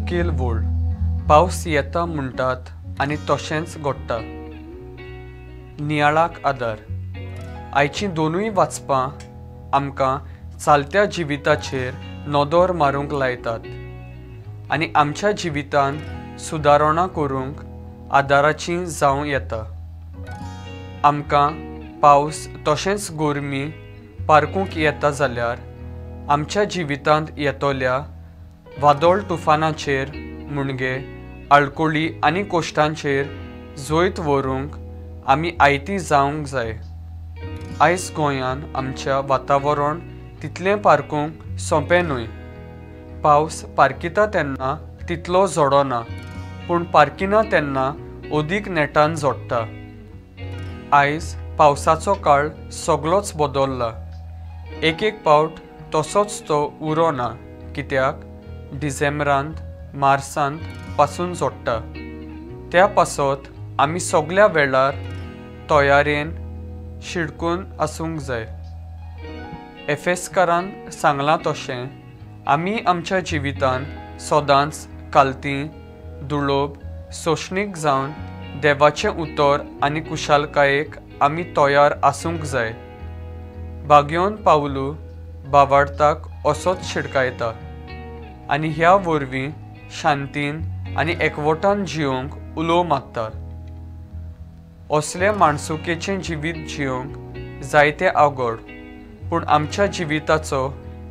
मुखेल वोळ पावस येता म्हणटात आनी तशेंच घडटा। नियाळाक आदार आयचीं दोनूय वाचपां आमकां चालत्या जिविताचेर नदर मारूंक लायतात आनी आमच्या जिवितान सुदारणा करूंक आदाराचीं जावं येता। आमकां पावस तशेंच गोरमी पारकूंक येता जाल्यार आमच्या जिवितांत येतोल्या वादळ तुफानाचेर मुणगे आळकोळी आनी कोश्टांचेर जैत व्हरूंक आमी आयती जावंक जाय। आयज गोंयान आमच्या वातावरण तितलें पारकूंक सोंपें न्हय। पावस पारकिता तेन्ना तितलो झडना पूण पारकिना तेन्ना अदीक नेटान झडटा। आयज पावसाचो काळ सगळोच बदलला। एक पावट तसोच तो उरो ना, कित्याक डिसेंबरांत मार्चांत पासून झडटा। त्या पासत आमी सगळ्या वेळार तयारेन शिडकून आसूंक जाय। एफेसकारान सांगलां तशें आमी आमच्या जिवितान सदांच काल्तीं दुळोब सोंशणीक जावन देवाचें उतर आनी कुशालकायेक आमी तयार आसूंक जाय। बागयोन पावलू बावार्थाक असोच शिडकायता आनी ह्या वरवीं शांतीन आनी एकवटान जियोंक उलोव मागता। असले माणसुकेचें जिवीत जियोंक जायतें अवघड, पूण आमच्या जिविताचो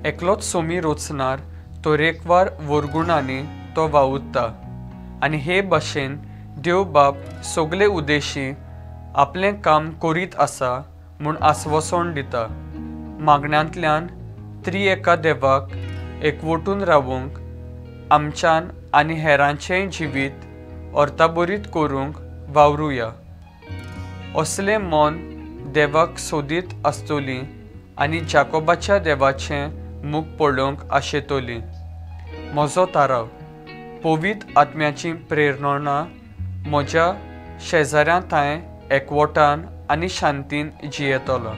एकलोच सोमीर रचणार तरेकवार वरगुणांनी तो वावुरता आनी हे भाशेन देव बाब सगळे उद्देशी आपलें काम करीत आसा म्हूण आस्वासन दिता। मागण्यांतल्यान त्रिएका देवाक एकवटून रावूंक आमच्यान आनी हेरांचेंय जिवीत अर्थाबरीत करूंक वावरुया। असलें मन देवाक सोदीत आसतलीं आनी जाकोबाच्या देवाचें मूख पळोवंक आशेतलीं। म्हजो थाराव पवित्र आत्म्याची प्रेरणा म्हज्या शेजाऱ्यां थंय एकवटान आनी शांतीन जियेतलो।